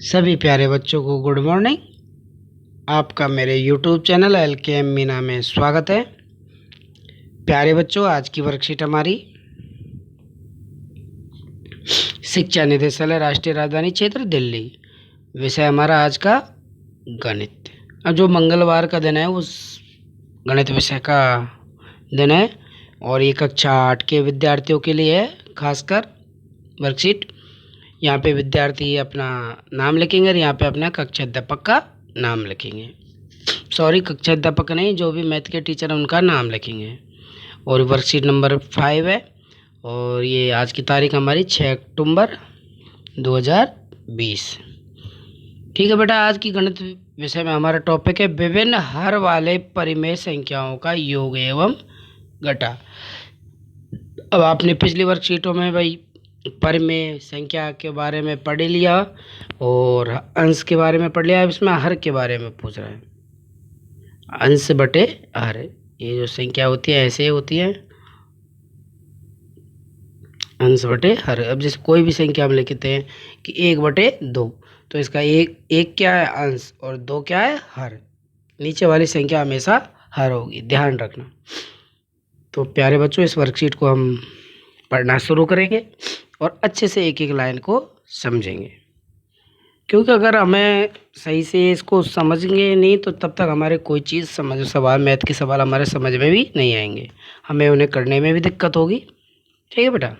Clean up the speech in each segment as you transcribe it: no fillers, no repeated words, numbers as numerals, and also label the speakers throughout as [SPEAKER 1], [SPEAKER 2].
[SPEAKER 1] सभी प्यारे बच्चों को गुड मॉर्निंग। आपका मेरे YouTube चैनल LKM मीना में स्वागत है। प्यारे बच्चों, आज की वर्कशीट हमारी शिक्षा निदेशालय राष्ट्रीय राजधानी क्षेत्र दिल्ली, विषय हमारा आज का गणित। अब जो मंगलवार का दिन है उस गणित विषय का दिन है और ये कक्षा 8 के विद्यार्थियों के लिए है खासकर वर्कशीट। यहाँ पे विद्यार्थी अपना नाम लिखेंगे और यहाँ पे अपना कक्षा अध्यापक का नाम लिखेंगे। सॉरी, कक्षा अध्यापक नहीं, जो भी मैथ के टीचर हैं उनका नाम लिखेंगे। और वर्कशीट नंबर 5 है और ये आज की तारीख हमारी 6 अक्टूबर 2020। ठीक है बेटा, आज की गणित विषय में हमारा टॉपिक है विभिन्न हर वाले परिमेय संख्याओं का योग एवं घटा। अब आपने पिछली वर्कशीटों में भाई परिमेय संख्या के बारे में पढ़ लिया और अंश के बारे में पढ़ लिया। अब इसमें हर के बारे में पूछ रहा है, अंश बटे हर। ये जो संख्या होती है ऐसे होती है, अंश बटे हर। अब जैसे कोई भी संख्या हम लिखते हैं कि 1/2, तो इसका एक क्या है अंश और 2 क्या है हर। नीचे वाली संख्या हमेशा हर होगी, ध्यान रखना। तो प्यारे बच्चों, इस वर्कशीट को हम पढ़ना शुरू करेंगे और अच्छे से एक एक लाइन को समझेंगे, क्योंकि अगर हमें सही से इसको समझेंगे नहीं तो तब तक हमारे कोई चीज़ सवाल मैथ के सवाल हमारे समझ में भी नहीं आएंगे, हमें उन्हें करने में भी दिक्कत होगी। ठीक है बेटा,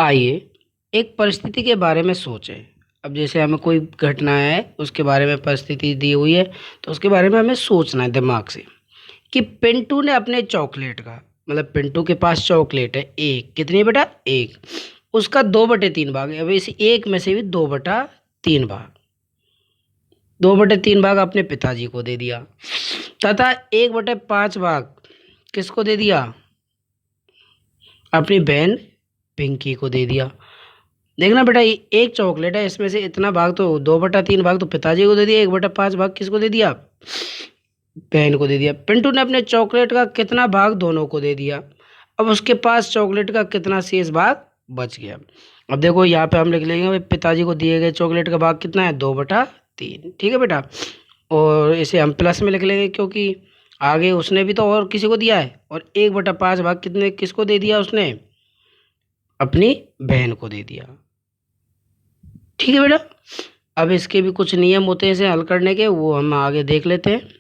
[SPEAKER 1] आइए एक परिस्थिति के बारे में सोचें। अब जैसे हमें कोई घटना है, उसके बारे में परिस्थिति दी हुई है, तो उसके बारे में हमें सोचना है दिमाग से कि पिंटू ने अपने चॉकलेट का, मतलब पिंटू के पास चॉकलेट है एक, कितनी बेटा एक, उसका 2/3 भाग है। अब इस एक में से भी 2/3 भाग, 2/3 भाग अपने पिताजी को दे दिया तथा 1/5 भाग किसको दे दिया, अपनी बहन पिंकी को दे दिया। देखना बेटा, ये एक चॉकलेट है, इसमें से इतना भाग तो 2/3 भाग तो पिताजी को दे दिया, 1/5 भाग किसको दे दिया, बहन को दे दिया। पिंटू ने अपने चॉकलेट का कितना भाग दोनों को दे दिया। अब उसके पास चॉकलेट का कितना शेष भाग बच गया। अब देखो यहाँ पे हम लिख लेंगे पिताजी को दिए गए चॉकलेट का भाग कितना है, 2/3। ठीक है बेटा, और इसे हम प्लस में लिख लेंगे क्योंकि आगे उसने भी तो और किसी को दिया है, और 1/5 भाग कितने किसको दे दिया, उसने अपनी बहन को दे दिया। ठीक है बेटा, अब इसके भी कुछ नियम होते हैं इसे हल करने के, वो हम आगे देख लेते हैं।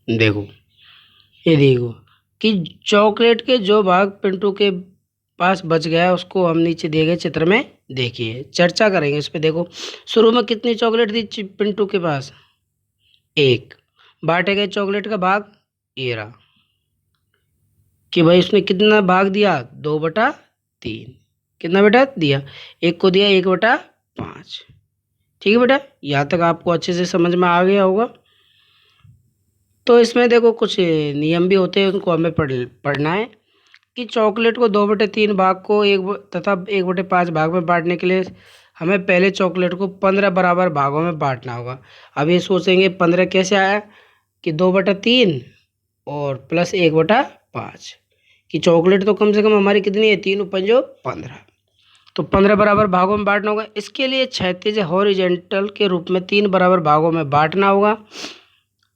[SPEAKER 1] देखो, ये देखो कि चॉकलेट के जो भाग पिंटू के पास बच गया है उसको हम नीचे दिए गए चित्र में देखिए चर्चा करेंगे इस पे। देखो, शुरू में कितनी चॉकलेट थी पिंटू के पास, एक। बांटे गए चॉकलेट का भाग ये रहा कि भाई उसने कितना भाग दिया, 2/3। कितना बेटा दिया, एक को दिया 1/5। ठीक है बेटा, यहाँ तक आपको अच्छे से समझ में आ गया होगा। तो इसमें देखो कुछ नियम भी होते हैं, उनको हमें पढ़ना है कि चॉकलेट को 2/3 भाग को तथा 1/5 भाग में बांटने के लिए हमें पहले चॉकलेट को 15 बराबर भागों में बांटना होगा। अब ये सोचेंगे 15 कैसे आया कि 2/3 और प्लस 1/5 कि चॉकलेट तो कम से कम हमारी कितनी है, 3 × 5 = 15, तो 15 बराबर भागों में बांटना होगा। इसके लिए क्षैतिज हॉरिजॉन्टल के रूप में 3 बराबर भागों में बांटना होगा,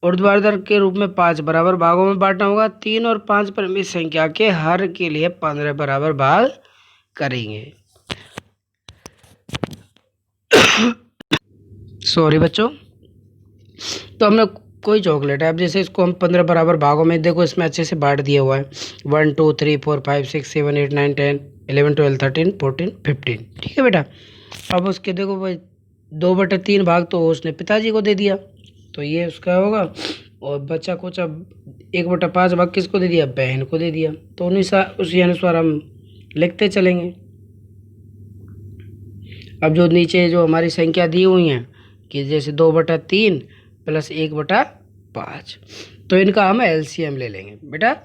[SPEAKER 1] ऊर्ध्वाधर के रूप में 5 बराबर भागों में बांटना होगा। 3 और 5 परिमित संख्या के हर के लिए 15 बराबर भाग करेंगे। सॉरी बच्चों, तो हमने कोई चॉकलेट है, अब जैसे इसको हम 15 बराबर भागों में, देखो इसमें अच्छे से बांट दिया हुआ है, 1 2 3 4 5 6 7 8 9 10 11 12 13 14 15। ठीक है बेटा, अब उसके देखो भाई 2/3 भाग तो उसने पिताजी को दे दिया, तो ये उसका होगा, और बच्चा कुछ अब 1/5 भाग किसको दे दिया, बहन को दे दिया। तो उसी अनुसार हम लिखते चलेंगे। अब जो नीचे जो हमारी संख्या दी हुई हैं कि जैसे 2/3 प्लस 1/5, तो इनका हम एलसीएम ले लेंगे बेटा।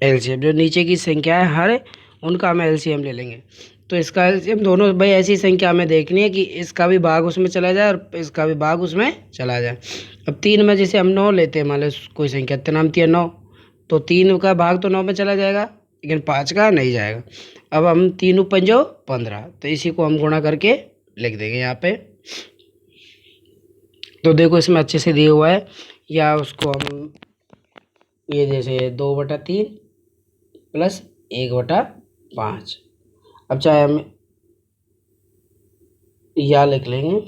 [SPEAKER 1] एलसीएम जो नीचे की संख्या है हर, उनका हम एलसीएम ले लेंगे। तो इसका एलसीएम दोनों भाई ऐसी संख्या हमें देखनी है कि इसका भी भाग उसमें चला जाए और इसका भी भाग उसमें चला जाए। अब 3 में जैसे हम 9 लेते हैं, मान लो कोई संख्या इतना नाम 9, तो 3 का भाग तो 9 में चला जाएगा, लेकिन 5 का नहीं जाएगा। अब हम 3 पंजो 15, तो इसी को हम गुणा करके लिख देंगे यहाँ पे। तो देखो इसमें अच्छे से दिया हुआ है, या उसको हम ये जैसे 2/3 प्लस 1/5। अब चाहे हम या लिख लेंगे,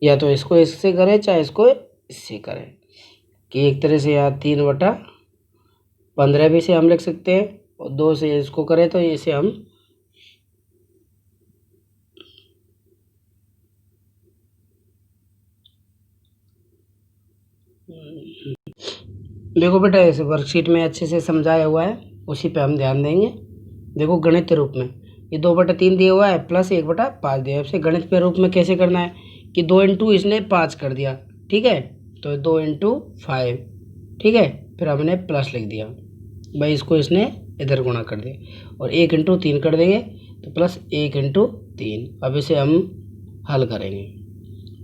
[SPEAKER 1] या तो इसको इससे करें चाहे इसको इससे करें, कि एक तरह से यहाँ 3/15 भी से हम लिख सकते हैं, और 2 से इसको करें तो इसे हम देखो बेटा इस वर्कशीट में अच्छे से समझाया हुआ है, उसी पे हम ध्यान देंगे। देखो गणित रूप में ये 2/3 दिया हुआ है प्लस 1/5 दिया है। इसे गणित के रूप में कैसे करना है कि 2 इंटू इसने 5 कर दिया, ठीक है, तो 2 इंटू 5, ठीक है, फिर हमने प्लस लिख दिया भाई, इसको इसने इधर गुणा कर दिया, और 1 इंटू 3 कर देंगे तो प्लस 1 इंटू 3। अब इसे हम हल करेंगे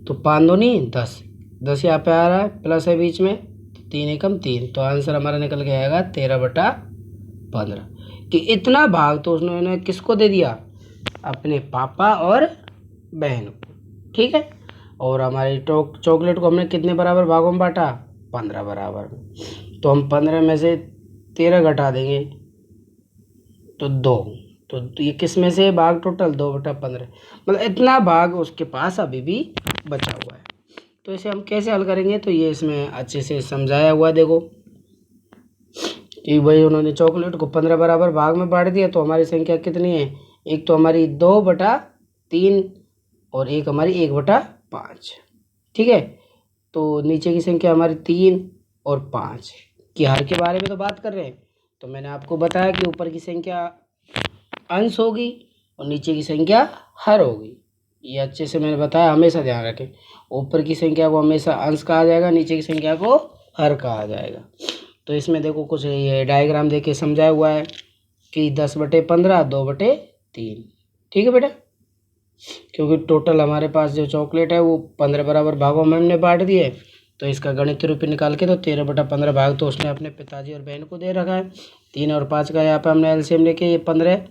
[SPEAKER 1] तो 5 दूनी 10, 10 यहाँ पे आ रहा है, प्लस है बीच में, 3 एकम 3, तो आंसर हमारा निकल के आएगा 13/15। कि इतना भाग तो उसने किसको दे दिया, अपने पापा और बहन को, ठीक है। और हमारी चॉकलेट को हमने कितने बराबर भागों में बांटा, 15 बराबर में। तो हम 15 में से 13 घटा देंगे तो 2, तो ये किस में से भाग टोटल 2/15, मतलब इतना भाग उसके पास अभी भी बचा हुआ है। तो इसे हम कैसे हल करेंगे, तो ये इसमें अच्छे से समझाया हुआ, देखो कि भाई उन्होंने चॉकलेट को 15 बराबर भाग में बांट दिया, तो हमारी संख्या कितनी है, एक तो हमारी 2/3 और एक हमारी 1/5, ठीक है। तो नीचे की संख्या हमारी 3 और 5 की हर के बारे में तो बात कर रहे हैं। तो मैंने आपको बताया कि ऊपर की संख्या अंश होगी और नीचे की संख्या हर होगी, ये अच्छे से मैंने बताया, हमेशा ध्यान रखें। ऊपर की संख्या को हमेशा अंश कहा जाएगा, नीचे की संख्या को हर कहा जाएगा। तो इसमें देखो कुछ ये डायग्राम देके समझाया हुआ है कि 10/15 2/3, ठीक है बेटा, क्योंकि टोटल हमारे पास जो चॉकलेट है वो 15 बराबर भागों में हमने बांट दिए, तो इसका गणित रूप निकाल के तो 13/15 भाग तो उसने अपने पिताजी और बहन को दे रखा है। 3 और 5 का यहाँ पे हमने एलसीएम लेके ये 15,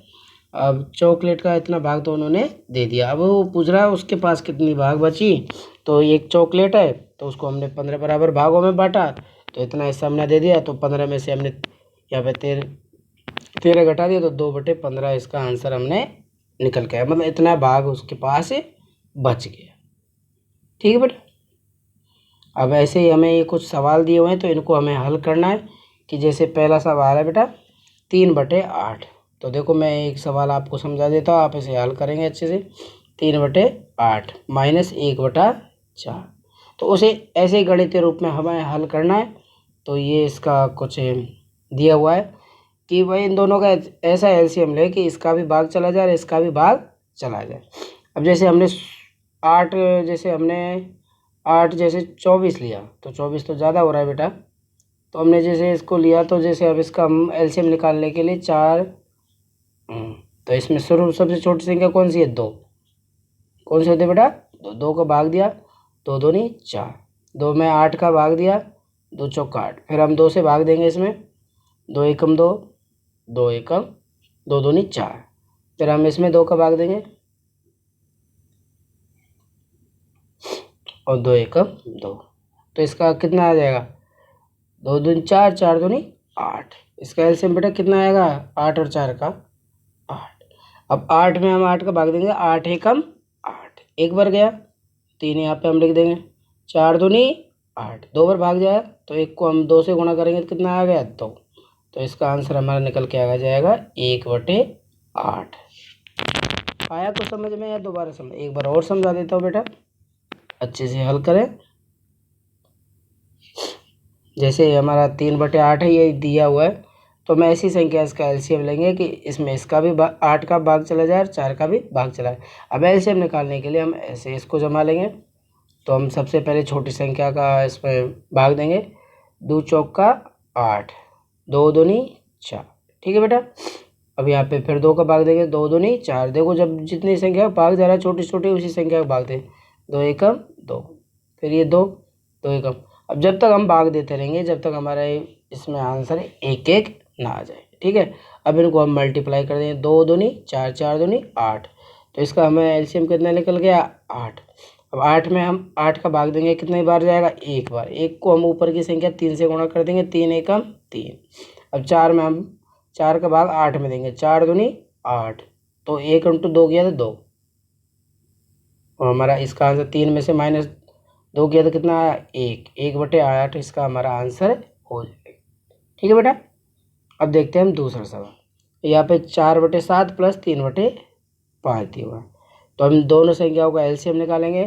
[SPEAKER 1] अब चॉकलेट का इतना भाग तो उन्होंने दे दिया। अब वो पूछ रहा है उसके पास कितनी भाग बची, तो एक चॉकलेट है तो उसको हमने 15 बराबर भागों में बांटा, तो इतना हिस्सा हमने दे दिया, तो 15 में से हमने यहाँ पे 13 घटा दिया, तो 2/15 इसका आंसर हमने निकल के आया, मतलब इतना भाग उसके पास बच गया, ठीक है बेटा। अब ऐसे ही हमें ये कुछ सवाल दिए हुए हैं, तो इनको हमें हल करना है। कि जैसे पहला सवाल है बेटा 3/8, तो देखो मैं एक सवाल आपको समझा देता हूँ, आप इसे हल करेंगे अच्छे से। 3/8 माइनस 1/4, तो उसे ऐसे ही गणितीय रूप में हमें हल करना है। तो ये इसका कुछ दिया हुआ है कि भाई इन दोनों का ऐसा एलसीएम ले कि इसका भी भाग चला जाए और इसका भी भाग चला जाए। अब जैसे हमने 8 जैसे 24 लिया, तो 24 तो ज़्यादा हो रहा है बेटा, तो हमने जैसे इसको लिया, तो जैसे अब इसका हम एलसीएम निकालने के लिए 4, तो इसमें शुरू सबसे छोटी संख्या कौन सी है, 2, कौन सी होती है बेटा, 2 का भाग दिया, 2 दूनी 4, 2 में 8 का भाग दिया, 2 चौका 8, फिर हम 2 से भाग देंगे इसमें, 2 एकम 2, 2 एकम 2 दूनी 4, फिर हम इसमें 2 का भाग देंगे और 2 एकम 2, तो इसका कितना आ जाएगा, 2 दूनी 4, 4 दूनी 8, इसका एलसीएम बेटा कितना आएगा, 8 और 4 का 8। अब 8 में हम 8 का भाग देंगे, 8 एकम 8, एक बार गया, 3 यहाँ पे हम लिख देंगे, 4 दूनी 8, 2 बार भाग जाए, तो एक को हम 2 से गुणा करेंगे तो कितना आ गया, 2, तो इसका आंसर हमारा निकल के आ जाएगा 1/8। आया तो समझ में, या दोबारा समझ, एक बार और समझा देता हूँ बेटा, अच्छे से हल करें। जैसे हमारा 3/8 है, ये दिया हुआ है, तो मैं ऐसी संख्या इसका एलसीएम लेंगे कि इसमें इसका भी 8 का भाग चला जाए और 4 का भी भाग चला जाए। अब एलसीएम निकालने के लिए हम ऐसे इसको जमा लेंगे, तो हम सबसे पहले छोटी संख्या का इसमें भाग देंगे, 2 चौका 8, 2 दूनी 4, ठीक है बेटा। अब यहाँ पे फिर 2 का भाग देंगे, 2 दूनी 4, देखो जब जितनी संख्या का भाग जा रहा है छोटी छोटी उसी संख्या का भाग दें, 2 एकम 2, फिर ये 2 एकम। अब जब तक हम भाग देते रहेंगे जब तक हमारा इसमें आंसर 1 1 ना आ जाए, ठीक है। अब इनको हम मल्टीप्लाई कर देंगे, 2 दूनी 4, 4 दूनी 8। तो इसका हमें एलसीएम कितना निकल गया 8। अब 8 में हम 8 का भाग देंगे, कितनी बार जाएगा, एक बार। एक को हम ऊपर की संख्या 3 से गुणा कर देंगे, 3 एकम 3। अब 4 में हम 4 का भाग 8 में देंगे, 4 दूनी 8। तो 1 × 2 किया तो 2, और हमारा इसका आंसर 3 में से -2 किया तो कितना आया 1, 1/8 इसका हमारा आंसर हो जाएगा। ठीक है बेटा। अब देखते हैं हम दूसरा सवाल। यहाँ पे 4/7 प्लस 3/5 दिया हुआ है। तो हम दोनों संख्याओं का एलसीएम निकालेंगे।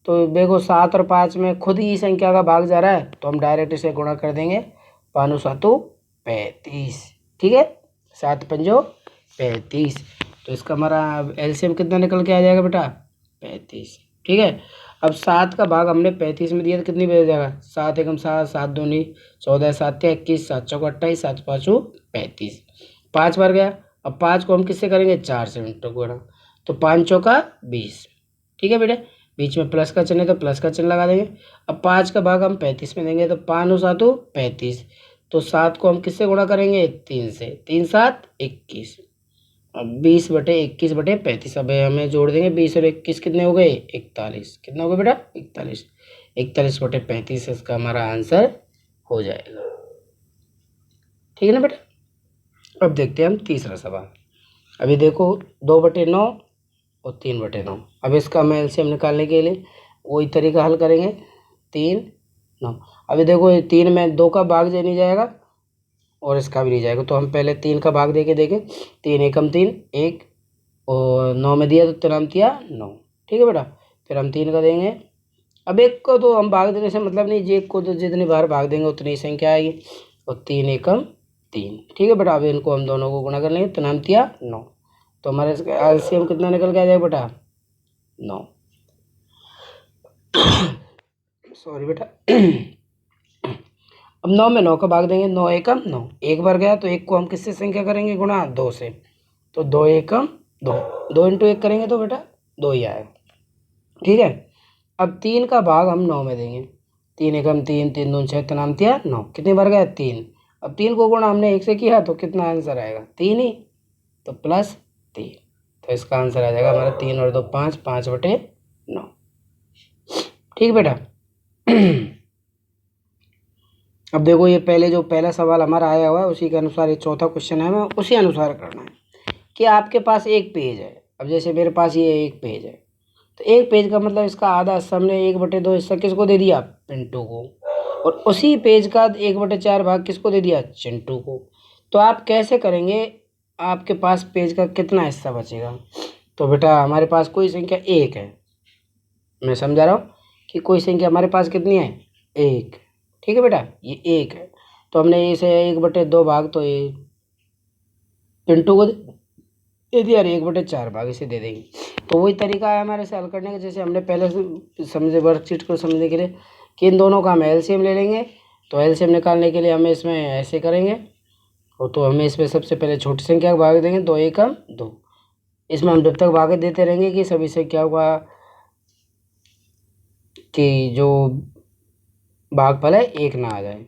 [SPEAKER 1] तो देखो 7 और 5 में खुद ही संख्या का भाग जा रहा है, तो हम डायरेक्ट इसे गुणा कर देंगे, 5 7 35। ठीक है, 7 5 35। तो इसका हमारा एलसीएम कितना निकल के आ जाएगा बेटा 35। ठीक है। अब 7 का भाग हमने 35 में दिया तो कितनी बच जाएगा, 7 एकम 7, 7 दूनी 14, 7 21, 7 चौक 28, 7 5 35। 5 बार गया। अब 5 को हम किससे करेंगे, 4 से गुणा, तो 5 चौका 20। ठीक है बेटा, बीच में प्लस का चिन्ह है तो प्लस का चिन्ह लगा देंगे। अब 5 का भाग हम 35 में देंगे, तो 5 7 35। तो 7 को हम किससे गुणा करेंगे, 3 से, 3 7 21। अब 20/21/35। अब हमें जोड़ देंगे 20 और 21 कितने हो गए 41। कितना हो गया बेटा 41। 41/35 इसका हमारा आंसर हो जाएगा। ठीक है ना बेटा। अब देखते हैं हम तीसरा सवाल। अभी देखो 2/9 और 3/9। अब इसका हम एलसीएम निकालने के लिए वही तरीका हल करेंगे, 3 9। अभी देखो ये 3 में 2 का भाग जे नहीं जाएगा और इसका भी नहीं जाएगा, तो हम पहले 3 का भाग दे के देखें। 3 एकम 3 1, और 9 में दिया तो 3 दिया 9। ठीक है बेटा, फिर हम 3 का देंगे। अब एक को तो हम भाग देने से मतलब नहीं, एक को तो जितनी बार भाग देंगे उतनी ही संख्या आएगी, और 3 एकम 3। ठीक है बेटा। अब इनको हम दोनों को गुणा कर लेंगे, 3 दिया 9। तो हमारे इसका एलसीएम कितना निकल के आ जाएगा बेटा 9। सॉरी बेटा। अब 9 में 9 का भाग देंगे, 9 एकम 9। एक बार गया तो एक को हम किससे संख्या करेंगे गुणा, 2 से, तो 2 एकम 2। 2 × 1 करेंगे तो बेटा 2 ही आएगा। ठीक है। अब 3 का भाग हम 9 में देंगे, 3 एकम 3, 3 दूनी 6, 3 दिया 9। कितनी बार गया 3। अब 3 को गुणा हमने 1 से किया तो कितना आंसर आएगा 3 ही, तो +3। तो इसका आंसर आ जाएगा हमारा 3 और 2 5, 5/9। ठीक बेटा। अब देखो ये पहले जो पहला सवाल हमारा आया हुआ है उसी के अनुसार ये चौथा क्वेश्चन है, हमें उसी अनुसार करना है कि आपके पास एक पेज है। अब जैसे मेरे पास ये एक पेज है, तो एक पेज का मतलब इसका आधा हिस्सा हमने 1/2 हिस्सा किसको दे दिया, पिंटू को, और उसी पेज का 1/4 भाग किसको दे दिया, चिंटू को। तो आप कैसे करेंगे, आपके पास पेज का कितना हिस्सा बचेगा। तो बेटा हमारे पास कोई संख्या 1 है, मैं समझा रहा हूँ कि कोई संख्या हमारे पास कितनी है 1। ठीक है बेटा, ये 1 है, तो हमने इसे 1/2 भाग तो ये पिंटू को दे दिया, और 1/4 भाग इसे दे देंगे। तो वही तरीका है हमारे से हल करने का, जैसे हमने पहले समझे वर्कशीट को समझने के लिए कि इन दोनों का हम एलसीएम ले लेंगे। तो एलसीएम निकालने के लिए हमें इसमें ऐसे करेंगे, और तो हमें इसमें सबसे पहले छोटी संख्या का भाग देंगे, 2 एकम 2। इसमें हम जब तक भाग देते रहेंगे कि सभी संख्याओं का कि जो भागफल है 1 ना आ जाए।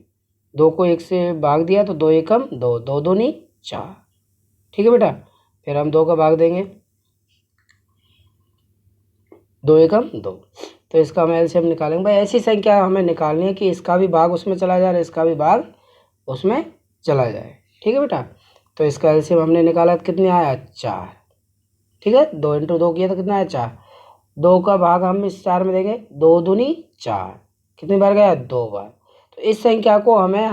[SPEAKER 1] 2 को 1 से भाग दिया तो 2 एकम 2, 2 दूनी 4। ठीक है बेटा, फिर हम 2 का भाग देंगे, 2 एकम 2। तो इसका हम एलसीएम निकालेंगे। भाई ऐसी संख्या हमें निकालनी है कि इसका भी भाग उसमें चला जाए और इसका भी भाग उसमें चला जाए। ठीक है बेटा, तो इसका एलसीएम हमने निकाला तो कितने आया 4। ठीक है, 2 × 2 किया तो कितना आया 4। 2 का भाग हम इस 4 में देंगे, 2 दूनी 4। कितनी बार गया 2 बार। तो इस संख्या को हमें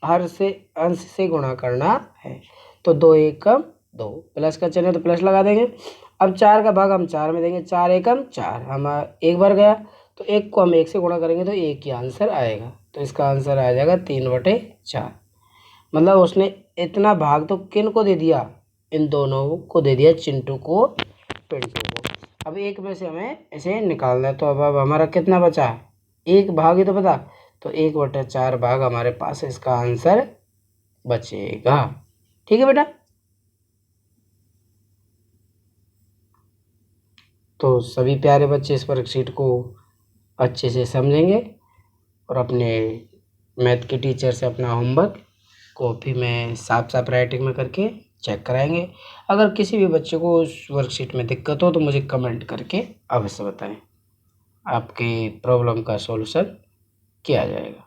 [SPEAKER 1] हर से अंश से गुणा करना है, तो 2 एकम 2, प्लस का चिन्ह है तो प्लस लगा देंगे। अब 4 का भाग हम 4 में देंगे, 4 एकम 4। हम एक बार गया तो 1 को हम 1 से गुणा करेंगे तो 1 ही आंसर आएगा। तो इसका आंसर आ जाएगा 3/4। मतलब उसने इतना भाग तो किन को दे दिया, इन दोनों को दे दिया, चिंटू को पिंटू को। अब एक में से हमें इसे निकालना है, तो अब हमारा कितना बचा, एक भाग ही तो पता, तो 1/4 भाग हमारे पास इसका आंसर बचेगा। ठीक है बेटा, तो सभी प्यारे बच्चे इस वर्कशीट को अच्छे से समझेंगे और अपने मैथ के टीचर से अपना होमवर्क कॉपी में साफ साफ राइटिंग में करके चेक कराएंगे। अगर किसी भी बच्चे को उस वर्कशीट में दिक्कत हो तो मुझे कमेंट करके अवश्य बताएं, आपकी प्रॉब्लम का सॉल्यूशन किया जाएगा।